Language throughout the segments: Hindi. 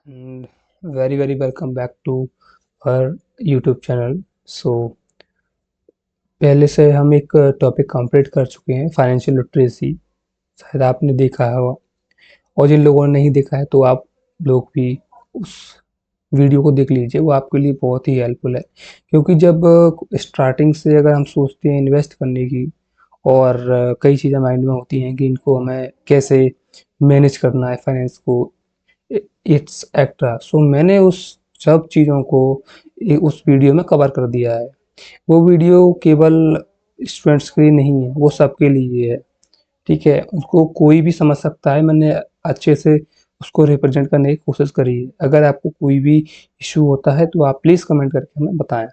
and very welcome back to our YouTube channel. So पहले से हम एक टॉपिक कंप्लीट कर चुके हैं, फाइनेंशियल लिटरेसी। शायद आपने देखा होगा, और जिन लोगों ने नहीं देखा है तो आप लोग भी उस वीडियो को देख लीजिए, वो आपके लिए बहुत ही हेल्पफुल है। क्योंकि जब स्टार्टिंग से अगर हम सोचते हैं इन्वेस्ट करने की, और कई चीज़ें माइंड में होती हैं कि इनको हमें कैसे मैनेज करना है फाइनेंस को, इट्स एक्ट्रा। सो मैंने उस सब चीज़ों को उस वीडियो में कवर कर दिया है। वो वीडियो केवल स्टूडेंट्स के लिए नहीं है, वो सबके लिए है। ठीक है, उसको कोई भी समझ सकता है। मैंने अच्छे से उसको रिप्रेजेंट करने की कोशिश करी है। अगर आपको कोई भी इशू होता है तो आप प्लीज़ कमेंट करके हमें बताएं।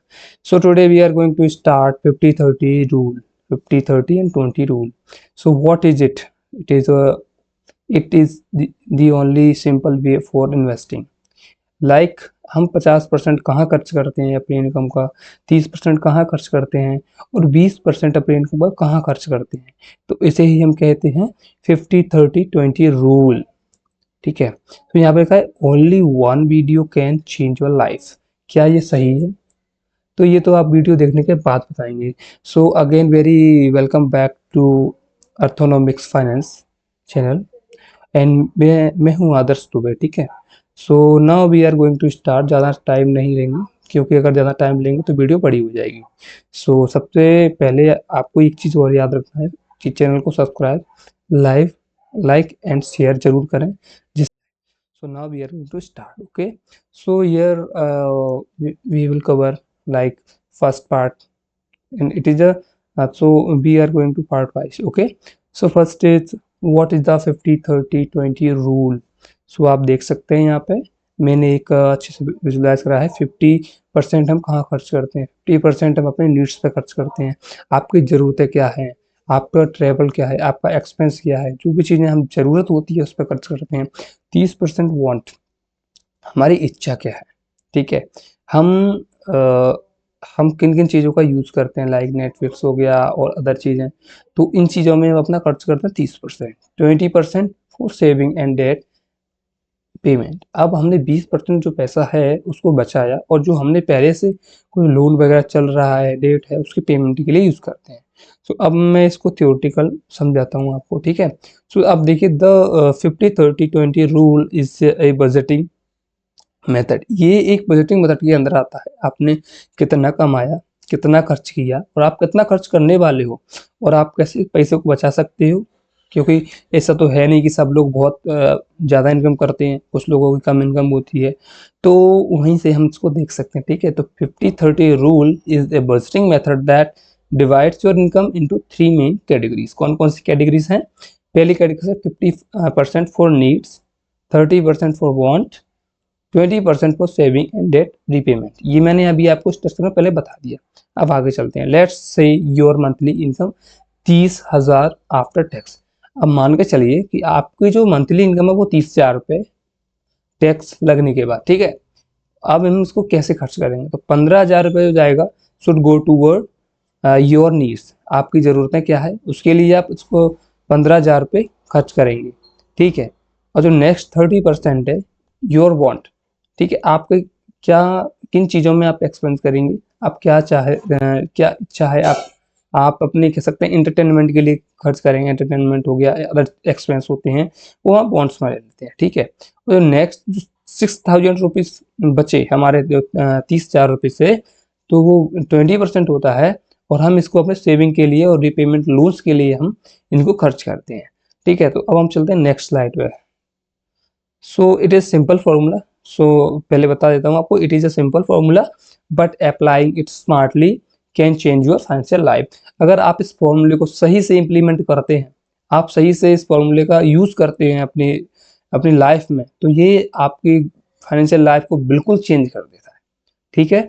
So today we are going to start 50-30 rule, 50-30 and 20 rule. So what is it? It is the only simple way for investing. Like हम 50% कहाँ खर्च करते हैं अपनी इनकम का, 30% कहाँ खर्च करते हैं, और 20% अपनी इनकम का कहाँ खर्च करते हैं। तो इसे ही हम कहते हैं 50-30-20 रूल। ठीक है, तो यहाँ पे लिखा है only one video can change your life. क्या ये सही है? तो ये तो आप वीडियो देखने के बाद बताएंगे। So again very welcome back to Arthonomics finance channel, and मैं हूँ आदर्श दुबे। ठीक है, so now we are going to start. ज़्यादा टाइम नहीं लेंगे, क्योंकि अगर ज़्यादा टाइम लेंगे तो वीडियो बड़ी हो जाएगी। सो सबसे पहले आपको एक चीज़ और याद रखना है कि चैनल को सब्सक्राइब, लाइक एंड शेयर जरूर करें। जिस So now we are going to start. Okay, so here we will cover like first part, and it is a so we are going to part wise. Okay, so first is what is the 50-30-20 rule. So आप देख सकते हैं यहाँ पे मैंने एक अच्छे से विजुलाइज करा है। 50% हम कहाँ खर्च करते हैं, 50% हम अपने नीड्स पे खर्च करते हैं। आपकी ज़रूरतें क्या है, आपका ट्रैवल क्या है, आपका एक्सपेंस क्या है, जो भी चीज़ें हम ज़रूरत होती है उस पर खर्च करते हैं। 30% वांट, हमारी इच्छा क्या है। ठीक है, हम हम किन किन चीज़ों का यूज़ करते हैं, लाइक नेटफ्लिक्स हो गया और अदर चीज़ें, तो इन चीज़ों में हम अपना खर्च करते हैं 30%। 20% for saving and debt payment. अब हमने 20% जो पैसा है उसको बचाया, और जो हमने पहले से कोई लोन वगैरह चल रहा है, डेट है, उसकी पेमेंट के लिए यूज़ करते हैं। सो अब मैं इसको थ्योरेटिकल समझाता हूँ आपको। ठीक है, सो अब देखिए the 50-30-20 rule is a budgeting method. ये एक बजटिंग मेथड के अंदर आता है। आपने कितना कमाया, कितना खर्च किया, और आप कितना खर्च करने वाले हो, और आप कैसे पैसे को बचा सकते हो। क्योंकि ऐसा तो है नहीं कि सब लोग बहुत ज़्यादा इनकम करते हैं, कुछ लोगों की कम इनकम होती है, तो वहीं से हम इसको देख सकते हैं। ठीक है, तो 50-30 rule is a budgeting method that divides your income into 3 main categories. कौन कौन सी कैटेगरीज हैं? पहली कैटेगरी है 50% for needs, 30% for want, 20% for saving and debt repayment. ये मैंने अभी आपको स्ट्रक्चर में पहले बता दिया। अब आगे चलते हैं। Let's say your monthly income 30,000 after tax. अब मान के चलिए कि आपकी जो मंथली इनकम है वो 30,000 रुपये टैक्स लगने के बाद। ठीक है, अब हम इसको कैसे खर्च करेंगे? तो 15,000 रुपये जो जाएगा should go toward your needs. आपकी ज़रूरतें क्या है उसके लिए आप उसको 15,000 रुपये खर्च करेंगे। ठीक है, और जो नेक्स्ट 30% है योर वांट। ठीक है, आपके क्या, किन चीज़ों में आप एक्सपेंस करेंगे, आप क्या क्या इच्छा है, आप अपने कह सकते हैं इंटरटेनमेंट के लिए खर्च करेंगे। एंटरटेनमेंट हो गया, अदर एक्सपेंस होते हैं, वो आप बॉन्ड्स में ले लेते हैं। ठीक है, और नेक्स्ट 6,000 रुपीज़ बचे हमारे 30,000 रुपये से, तो वो 20% होता है, और हम इसको अपने सेविंग के लिए और रीपेमेंट लोन्स के लिए हम इनको खर्च करते हैं। ठीक है, तो अब हम चलते हैं नेक्स्ट स्लाइड पे। So it is simple formula. So पहले बता देता हूँ आपको, it is a simple formula but applying it smartly can change your financial life. अगर आप इस फॉर्मूले को सही से इम्प्लीमेंट करते हैं, आप सही से इस फॉर्मूले का यूज़ करते हैं अपनी अपनी लाइफ में, तो ये आपकी फाइनेंशियल लाइफ को बिल्कुल चेंज कर देता है। ठीक है,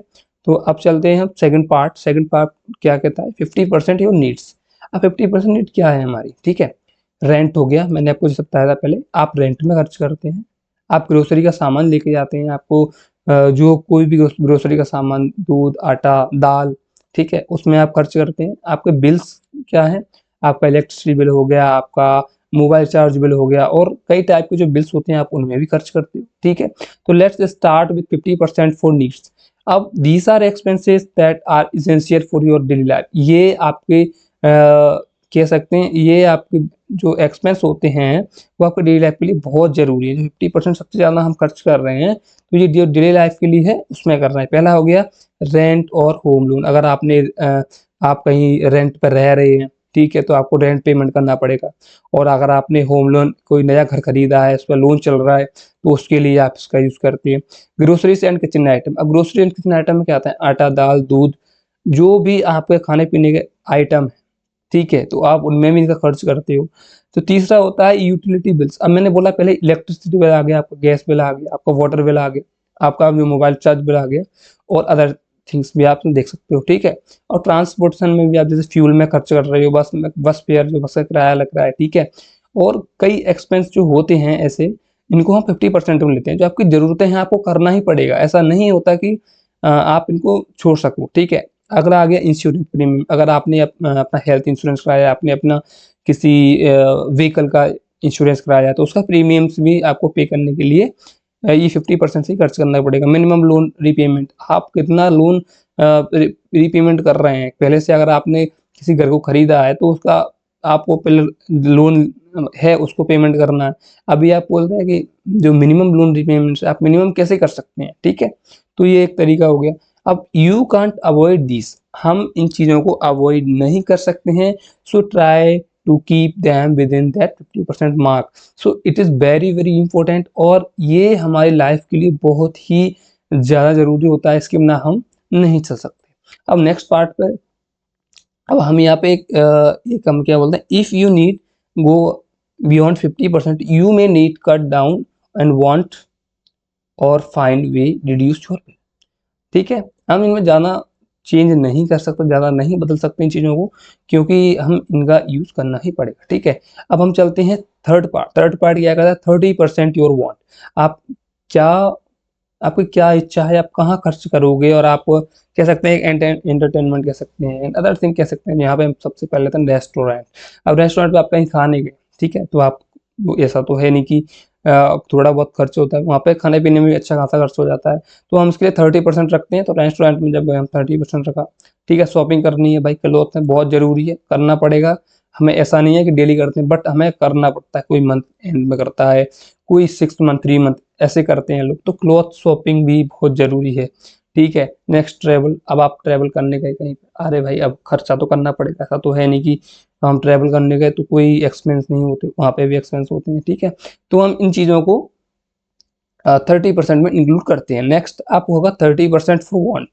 तो अब चलते हैं हम सेकंड पार्ट। सेकंड पार्ट क्या कहता है? 50% योर नीड्स। अब 50% नीड क्या है हमारी? ठीक है, रेंट हो गया, मैंने आपको जैसे बताया था पहले, आप रेंट में खर्च करते हैं। आप ग्रोसरी का सामान लेके जाते हैं, आपको जो कोई भी ग्रोसरी का सामान, दूध, आटा, दाल, ठीक है, उसमें आप खर्च करते हैं। आपके बिल्स क्या है? आपका इलेक्ट्रिसिटी बिल हो गया, आपका मोबाइल चार्ज बिल हो गया और कई टाइप के जो बिल्स होते हैं आप उनमें भी खर्च करते हो, ठीक है। तो let's start with 50% for needs. अब these are expenses that are essential for your daily life. ये आपके कह सकते हैं ये आपके जो एक्सपेंस होते हैं वो आपके डेली लाइफ के लिए बहुत जरूरी है। जो 50% सबसे ज़्यादा हम खर्च कर रहे हैं तो ये जो डेली लाइफ के लिए है उसमें कर रहे हैं। पहला हो गया रेंट और होम लोन। अगर आप कहीं रेंट पर रह रहे हैं, ठीक है, तो आपको रेंट पेमेंट करना पड़ेगा। और अगर आपने होम लोन कोई नया घर खरीदा है, उस पर लोन चल रहा है, तो उसके लिए आप इसका यूज़ करते हैं। Groceries and kitchen item. अब ग्रोसरी एंड किचन आइटम में क्या आता है? आटा, दाल, दूध, जो भी आपके खाने पीने के आइटम है, ठीक है, तो आप उनमें भी इनका खर्च करते हो। तो तीसरा होता है यूटिलिटी बिल्स। अब मैंने बोला पहले इलेक्ट्रिसिटी बिल आ गया, आपका गैस बिल आ गया, आपका वाटर बिल आ गया, आपका जो मोबाइल चार्ज बिल आ गया और अदर थिंग्स भी आप देख सकते हो, ठीक है। और ट्रांसपोर्टेशन में भी आप जैसे फ्यूल में खर्च कर रहे हो, बस फेयर जो बस का किराया लग रहा है, ठीक है। और कई एक्सपेंस जो होते हैं ऐसे, इनको हम 50% में लेते हैं। जो आपकी ज़रूरतें हैं आपको करना ही पड़ेगा, ऐसा नहीं होता कि आप इनको छोड़ सको, ठीक है। अगला आ गया इंश्योरेंस प्रीमियम। अगर आपने अपना हेल्थ इंश्योरेंस कराया, आपने अपना किसी व्हीकल का इंश्योरेंस कराया, तो उसका प्रीमियम्स भी आपको पे करने के लिए ये 50% से ही खर्च करना पड़ेगा। Minimum loan repayment. आप कितना लोन रीपेमेंट कर रहे हैं पहले से। अगर आपने किसी घर को खरीदा है तो उसका आपको पहले लोन है उसको पेमेंट करना है। अभी आप बोलते हैं कि जो मिनिमम लोन रिपेमेंट आप मिनिमम कैसे कर सकते हैं, ठीक है। तो ये एक तरीका हो गया। अब यू कांट अवॉइड दिस। हम इन चीज़ों को अवॉइड नहीं कर सकते हैं। So try to keep them within that 50% mark. So it is very very important और ये हमारी लाइफ के लिए बहुत ही ज़्यादा ज़रूरी होता है। इसके बिना हम नहीं चल सकते। अब नेक्स्ट पार्ट पे, अब हम यहाँ पे एक हम क्या बोलते हैं, if you need go beyond 50% you may need cut down and want और फाइंड वे रिड्यूस योर। ठीक है, हम इनमें ज़्यादा चेंज नहीं कर सकते, ज़्यादा नहीं बदल सकते इन चीज़ों को, क्योंकि हम इनका यूज़ करना ही पड़ेगा, ठीक है। अब हम चलते हैं थर्ड पार्ट। थर्ड पार्ट क्या कहता है? 30% योर वांट। आप क्या आपकी क्या इच्छा है, आप कहाँ खर्च करोगे, और आप कह सकते हैं एंटरटेनमेंट कह सकते हैं, अदर थिंग कह सकते हैं। यहाँ पे हम सबसे पहले लेते हैं रेस्टोरेंट। अब रेस्टोरेंट पे आप कहीं खाने गए, ठीक है, तो आप ऐसा तो है नहीं कि थोड़ा बहुत खर्च होता है, वहाँ पे खाने पीने में भी अच्छा खासा खर्च हो जाता है। तो हम इसके लिए 30% रखते हैं। तो रेस्टोरेंट में जब हम 30% रखा, ठीक है। शॉपिंग करनी है भाई, क्लॉथ में बहुत ज़रूरी है, करना पड़ेगा हमें। ऐसा नहीं है कि डेली करते हैं, बट हमें करना पड़ता है। कोई मंथ एंड में करता है, कोई 6 मंथ 3 मंथ ऐसे करते हैं लोग। तो क्लॉथ शॉपिंग भी बहुत ज़रूरी है, ठीक है। Next travel. अब आप ट्रैवल करने गए कहीं पे, अरे भाई अब खर्चा तो करना पड़ेगा। ऐसा तो है नहीं कि हम ट्रैवल करने गए तो कोई एक्सपेंस नहीं होते, वहाँ पे भी एक्सपेंस होते हैं, ठीक है। तो हम इन चीज़ों को 30% में इंक्लूड करते हैं। नेक्स्ट आप होगा 30% फॉर वांट।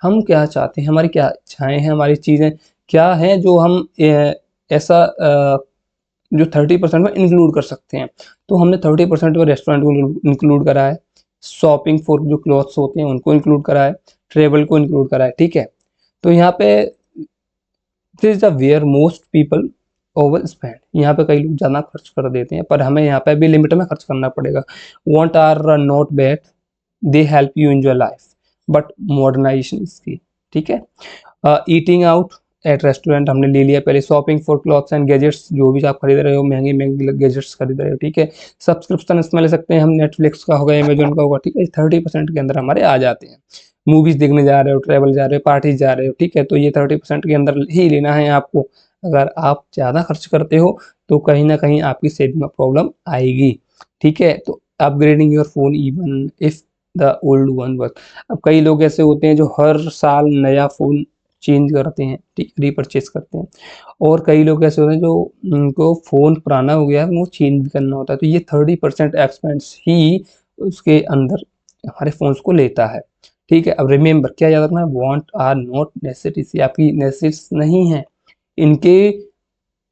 हम क्या चाहते हैं, हमारी क्या इच्छाएं हैं, हमारी चीज़ें क्या हैं जो हम ऐसा जो 30% में इंक्लूड कर सकते हैं। तो हमने 30% में रेस्टोरेंट को इंक्लूड करा है, शॉपिंग फॉर जो क्लॉथ्स होते हैं उनको इंक्लूड करा है, ट्रेवल को इंक्लूड करा है, ठीक है। तो यहाँ पे this is the where most people overspend. यहाँ पे कई लोग ज़्यादा खर्च कर देते हैं, पर हमें यहाँ पे भी लिमिट में खर्च करना पड़ेगा। Want are not bad, they help you enjoy life, but modernisation इसकी, ठीक है। ईटिंग आउट एट रेस्टोरेंट हमने ले लिया पहले। Shopping for clothes and gadgets, जो भी आप खरीद रहे हो, महंगे महंगे गैजेट्स खरीद रहे हो, ठीक है। सब्सक्रिप्शन इसमें ले सकते हैं हम, नेटफ्लिक्स का होगा, अमेजोन का होगा, ठीक है। 30% के अंदर हमारे आ जाते हैं। मूवीज देखने जा रहे हो, ट्रैवल जा रहे हो, पार्टी जा रहे हो, ठीक है, तो ये 30% के अंदर ही लेना है आपको। अगर आप ज़्यादा खर्च करते हो तो कहीं ना कहीं आपकी सेविंग में प्रॉब्लम आएगी, ठीक है। तो upgrading your phone even if the old one work. अब कई लोग ऐसे होते हैं जो हर साल नया फ़ोन चेंज करते हैं, ठीक, रीपरचेज करते हैं। और कई लोग ऐसे होते हैं जो उनको फ़ोन पुराना हो गया है, वो चेंज भी करना होता है। तो ये 30% एक्सपेंस ही उसके अंदर हमारे फ़ोन्स को लेता है, ठीक है। अब रिमेंबर क्या याद रखना है? वांट आर नॉट नेसेसिटीज, ये आपकी नेसेसिटीज नहीं है। इनके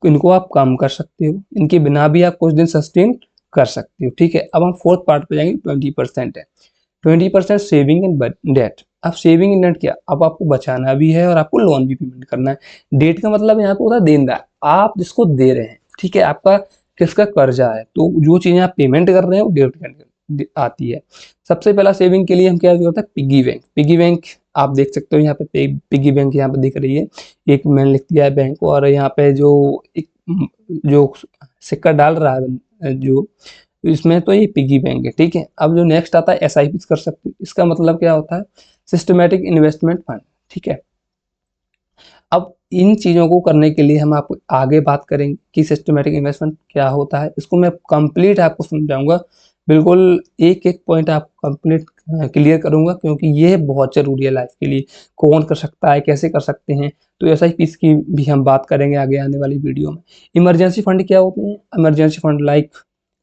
इनको आप कम कर सकते हो, इनके बिना भी आप कुछ दिन सस्टेन कर सकते हो, ठीक है। अब हम फोर्थ पार्ट पे जाएंगे। 20% है, 20% सेविंग एंड डेट। अब सेविंग इन डेट क्या? अब आपको बचाना भी है और आपको लोन भी पेमेंट करना है। डेट का मतलब यहाँ पे होता है देनदार, आप जिसको दे रहे हैं, ठीक है। आपका किसका कर्जा है, तो जो चीजें आप पेमेंट कर रहे हो डेट के अंदर आती है। सबसे पहला सेविंग के लिए हम क्या करते हैं? Piggy bank. पिगी बैंक आप देख सकते हो यहाँ पे, पिगी बैंक यहाँ पे दिख रही है। एक मैंने लिख दिया है बैंक, और यहाँ पे जो एक जो सिक्का डाल रहा है जो इसमें, तो ये पिगी बैंक है, ठीक है। अब जो नेक्स्ट आता है एसआईपी कर सकते हो। इसका मतलब क्या होता है, सिस्टमेटिक इन्वेस्टमेंट फंड, ठीक है। अब इन चीज़ों को करने के लिए हम आपको आगे बात करेंगे कि सिस्टमेटिक इन्वेस्टमेंट क्या होता है। इसको मैं कंप्लीट आपको समझाऊंगा, बिल्कुल एक एक पॉइंट आपको कंप्लीट क्लियर करूंगा, क्योंकि ये बहुत ज़रूरी है लाइफ के लिए। कौन कर सकता है, कैसे कर सकते हैं, तो ऐसा ही इसकी भी हम बात करेंगे आगे आने वाली वीडियो में। इमरजेंसी फंड क्या होते हैं? इमरजेंसी फंड लाइक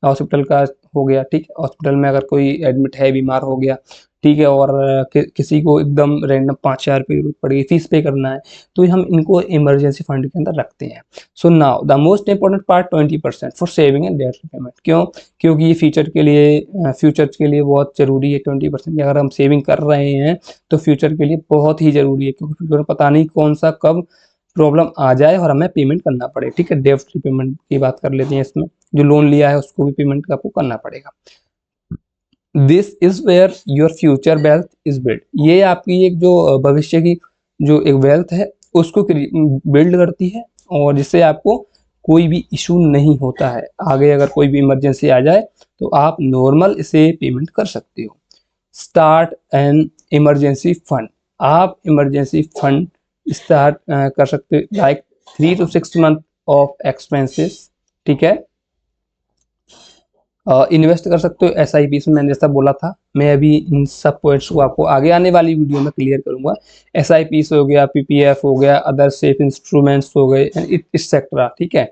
हॉस्पिटल का हो गया, ठीक है। हॉस्पिटल में अगर कोई एडमिट है, बीमार हो गया, ठीक है, और किसी को एकदम रैंडम 5,000 रुपये की जरूरत पड़ गई, फीस पे करना है, तो हम इनको इमरजेंसी फंड के अंदर रखते हैं। So now the most important part 20% for saving and debt repayment. क्यों? क्योंकि ये फ्यूचर के लिए बहुत जरूरी है। 20% अगर हम सेविंग कर रहे हैं तो फ्यूचर के लिए बहुत ही जरूरी है, क्योंकि फ्यूचर में पता नहीं कौन सा कब प्रॉब्लम आ जाए और हमें पेमेंट करना पड़े, ठीक है। डेट रिपेमेंट की बात कर लेते हैं। इसमें जो लोन लिया है उसको भी पेमेंट आपको करना पड़ेगा। This is where your future wealth is build. ये आपकी एक जो भविष्य की जो एक वेल्थ है उसको बिल्ड करती है, और जिससे आपको कोई भी इशू नहीं होता है। आगे अगर कोई भी इमरजेंसी आ जाए तो आप नॉर्मल इसे पेमेंट कर सकते हो। Start an emergency fund. आप इमरजेंसी फंड स्टार्ट कर सकते हो like 3 to 6 month of expenses, ठीक है। इन्वेस्ट कर सकते हो एसआईपी में, मैंने जैसा बोला था। मैं अभी इन सब पॉइंट्स को आपको आगे आने वाली वीडियो में क्लियर करूंगा। एसआईपी हो गया, पीपीएफ हो गया, अदर सेफ इंस्ट्रूमेंट्स हो गए, एक्सेट्रा, ठीक है।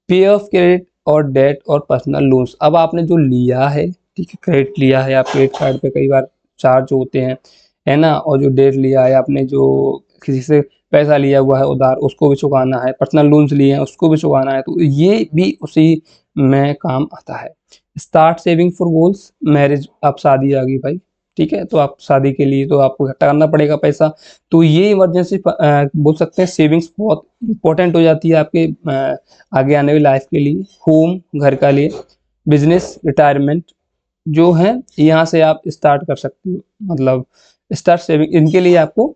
पे ऑफ क्रेडिट और डेट और पर्सनल लोन्स। अब आपने जो लिया है, ठीक है, क्रेडिट लिया है, आप क्रेडिट कार्ड पे कई बार चार्ज होते हैं, है ना, और जो डेट लिया है आपने, जो किसी से पैसा लिया हुआ है उधार, उसको भी चुकाना है, पर्सनल लोन्स लिए हैं उसको भी चुकाना है, तो ये भी उसी में काम आता है। Start saving for goals. Marriage, आप शादी आ गई भाई, ठीक है, तो आप शादी के लिए तो आपको इकट्ठा करना पड़ेगा पैसा, तो ये इमरजेंसी बोल सकते हैं सेविंग्स बहुत इंपॉर्टेंट हो जाती है आपके आगे आने वाली लाइफ के लिए। होम, घर का लिए, बिजनेस, रिटायरमेंट जो है, यहाँ से आप स्टार्ट कर सकते हो। मतलब स्टार्ट सेविंग, इनके लिए आपको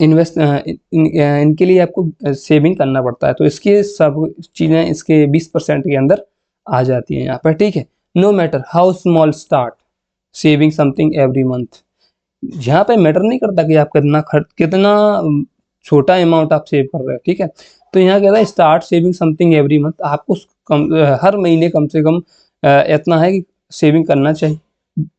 इनके लिए आपको सेविंग करना पड़ता है। तो इसके सब चीज़ें इसके 20% के अंदर आ जाती हैं यहाँ पर, ठीक है। No matter how small start saving something every month. यहाँ पे मैटर नहीं करता कि आप कितना छोटा अमाउंट आप सेव कर रहे हैं, ठीक है। तो यहाँ कहता है start saving something every month. आपको हर महीने कम से कम इतना है कि सेविंग करना चाहिए।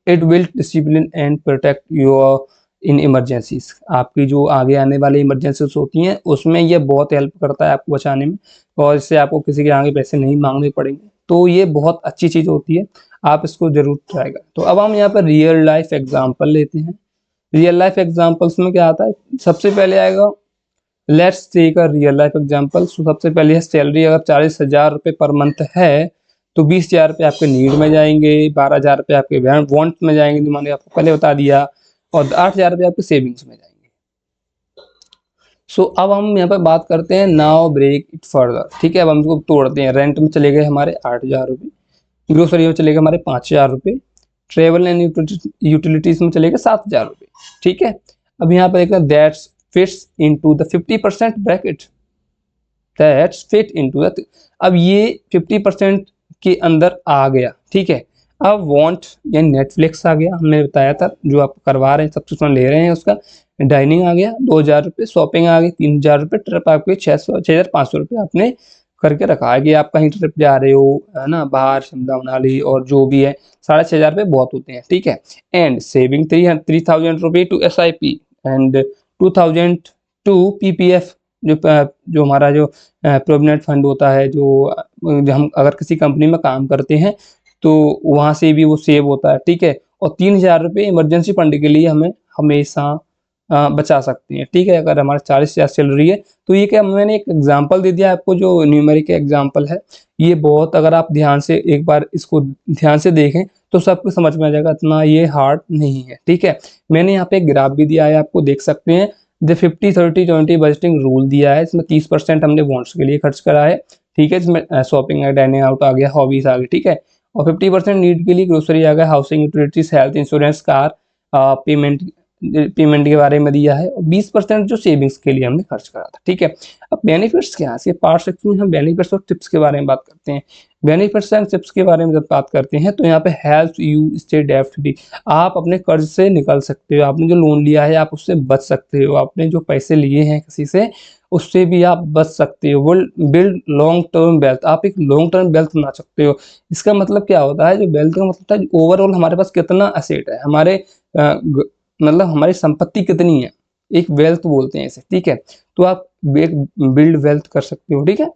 It will discipline and protect your in emergencies. आपकी जो आगे आने वाली इमरजेंसीज होती हैं उसमें ये बहुत हेल्प करता है आपको बचाने में, और इससे आपको किसी के आगे पैसे नहीं मांगने पड़ेंगे। तो ये बहुत अच्छी चीज़ होती है, आप इसको जरूर ट्राई करें। तो अब हम यहाँ पर रियल लाइफ एग्जाम्पल लेते हैं। रियल लाइफ एग्जाम्पल्स में क्या आता है, सबसे पहले आएगा, let's take a real life example. सबसे पहले है सैलरी अगर 40,000 रुपये पर मंथ है, तो 20,000 रुपये आपके नीड में जाएंगे, 12,000 रुपये आपके वांट में जाएंगे, जो मैंने आपको पहले बता दिया, और 8,000 रुपये आपके सेविंग्स में जाएंगे। सो अब हम यहाँ पर बात करते हैं नाउ ब्रेक इट फर्दर, ठीक है। अब हम इसको तोड़ते हैं। रेंट में चले गए हमारे 8,000 रुपये, ग्रोसरी में चले गए हमारे 5,000 रुपये, ट्रेवल एंड यूटिलिटीज में चले गए 7,000 रुपये, ठीक है। अब यहाँ पर एक that's fits into the 50% bracket, that's fit into the, अब ये 50% के अंदर आ गया, ठीक है। अब वांट या नेटफ्लिक्स आ गया, हमने बताया था, जो आप करवा रहे हैं, सब्सक्रिप्शन ले रहे हैं उसका। डाइनिंग आ गया 2,000 रुपये, शॉपिंग आ गई 3,000 रुपये, ट्रिप आपके 6,500 रुपये आपने करके रखा है कि आप कहीं ट्रिप जा रहे हो, है ना, बाहर शिमला मनाली और जो भी है, 6,500 रुपये बहुत होते हैं, ठीक है। एंड सेविंग 3,000 रुपये to SIP and 2,000 to PPF, जो हमारा जो प्रोविडेंट फंड होता है, जो हम अगर किसी कंपनी में काम करते हैं तो वहाँ से भी वो सेव होता है, ठीक है। और 3,000 रुपये इमरजेंसी फंड के लिए हमें हमेशा बचा सकते हैं, ठीक है। अगर हमारा 40,000 सैलरी है, तो ये क्या, मैंने एक एग्जांपल दे दिया आपको, जो न्यूमेरिक एग्जांपल है। ये बहुत, अगर आप ध्यान से एक बार इसको ध्यान से देखें तो सबको समझ में आ जाएगा, इतना ये हार्ड नहीं है, ठीक है। मैंने यहाँ पे एक ग्राफ भी दिया है, आपको देख सकते हैं। द 50-30-20 बजटिंग रूल दिया है, इसमें 30% हमने वॉन्ट्स के लिए खर्च करा है, ठीक है। इसमें शॉपिंग, डाइनिंग आउट आ गया, हॉबीज आ गई, ठीक है। और 50% नीड के लिए ग्रोसरी आ गया, housing, utilities, health insurance, car payment, payment के बारे में दिया है और 20% जो सेविंग्स के लिए हमने खर्च करा था। ठीक है, अब बेनिफिट्स क्या है, इसके पार्ट सेक्शन में हम बेनिफिट्स और टिप्स के बारे में बात करते हैं। बेनिफिट्स एंड टिप्स के बारे में जब बात करते हैं तो यहाँ पे हेल्प यू स्टे डेब्ट फ्री, आप अपने कर्ज से निकल सकते हो, आपने जो लोन लिया है आप उससे बच सकते हो, आपने जो पैसे लिए हैं किसी से उससे भी आप बच सकते हो। बिल्ड लॉन्ग टर्म वेल्थ, आप एक लॉन्ग टर्म वेल्थ बना सकते हो। इसका मतलब क्या होता है, जो वेल्थ का मतलब है ओवरऑल हमारे पास कितना असेट है, हमारे मतलब हमारी संपत्ति कितनी है, एक वेल्थ बोलते हैं इसे। ठीक है, तो आप एक बिल्ड वेल्थ कर सकते हो। ठीक है,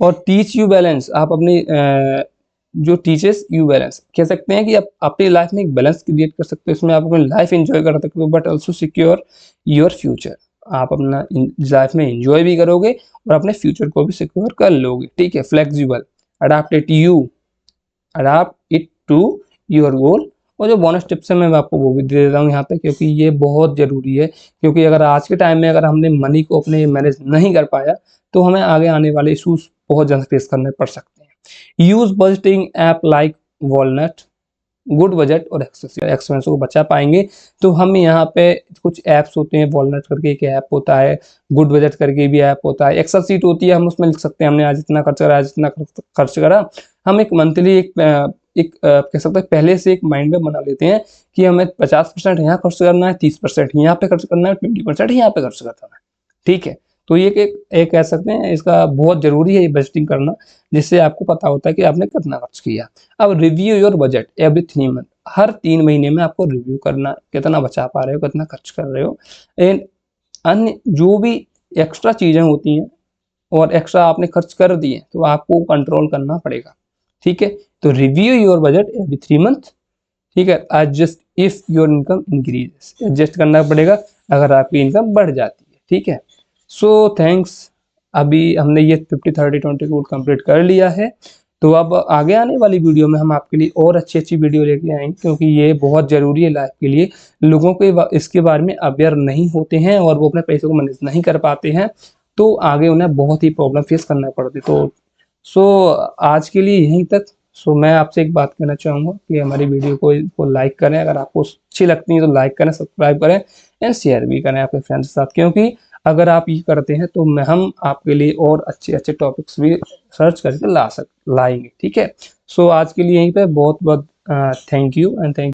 और टीच यू बैलेंस, आप अपनी जो टीचर्स यू बैलेंस कह सकते हैं कि आप अपनी लाइफ में एक बैलेंस क्रिएट कर सकते हो, इसमें आप अपनी लाइफ एंजॉय कर सकते हो but also secure your future, आप अपना लाइफ में एंजॉय भी करोगे और अपने फ्यूचर को भी सिक्योर कर लोगे। ठीक है, flexible, adapt it to your goal, और जो बोनस टिप्स है मैं आपको वो भी दे देता हूँ यहाँ पे, क्योंकि ये बहुत ज़रूरी है। क्योंकि अगर आज के टाइम में अगर हमने मनी को अपने मैनेज नहीं कर पाया तो हमें आगे आने वाले इशूज बहुत ज़्यादा फेस करने पड़ सकते हैं। Use budgeting app like walnut, good budget और एक्सपेंस को बचा पाएंगे तो हम यहाँ पे कुछ ऐप्स होते हैं, वॉलनट करके एक ऐप होता है, गुड बजट करके भी ऐप होता है, एक्सेल सीट होती है, हम उसमें लिख सकते हैं हमने आज इतना खर्च करा, आज इतना खर्च करा। हम एक मंथली कह सकते हैं पहले से एक माइंड में बना लेते हैं कि हमें 50% यहाँ खर्च करना है, 30% यहाँ पे खर्च करना है, 20% यहाँ पे खर्च करना है। ठीक है, तो ये एक कह सकते हैं इसका बहुत जरूरी है ये बजटिंग करना, जिससे आपको पता होता है कि आपने कितना खर्च किया। अब review your budget every 3 month, हर 3 महीने में आपको रिव्यू करना, कितना बचा पा रहे हो, कितना खर्च कर रहे हो। एंड अन्य जो भी एक्स्ट्रा चीजें होती हैं और एक्स्ट्रा आपने खर्च कर दिए तो आपको कंट्रोल करना पड़ेगा। ठीक है, तो review your budget every 3 month. ठीक है, adjust if your income increases, adjust करना पड़ेगा अगर आपकी इनकम बढ़ जाती है। ठीक है, सो थैंक्स, अभी हमने ये 50-30-20 रूल कंप्लीट कर लिया है। तो अब आगे आने वाली वीडियो में हम आपके लिए और अच्छी अच्छी वीडियो लेके आएंगे, क्योंकि ये बहुत ज़रूरी है लाइफ के लिए। लोगों को इसके बारे में अवेयर नहीं होते हैं और वो अपने पैसे को मैनेज नहीं कर पाते हैं, तो आगे उन्हें बहुत ही प्रॉब्लम फेस करना पड़ती। तो आज के लिए यहीं तक। मैं आपसे एक बात कहना चाहूँगा कि हमारी वीडियो को लाइक करें, अगर आपको अच्छी लगती है तो लाइक करें, सब्सक्राइब करें एंड शेयर भी करें आपके फ्रेंड्स के साथ, क्योंकि अगर आप ये करते हैं तो हम आपके लिए और अच्छे अच्छे टॉपिक्स भी सर्च करके लाएंगे। ठीक है, आज के लिए यहीं पे बहुत बहुत थैंक यू एंड थैंक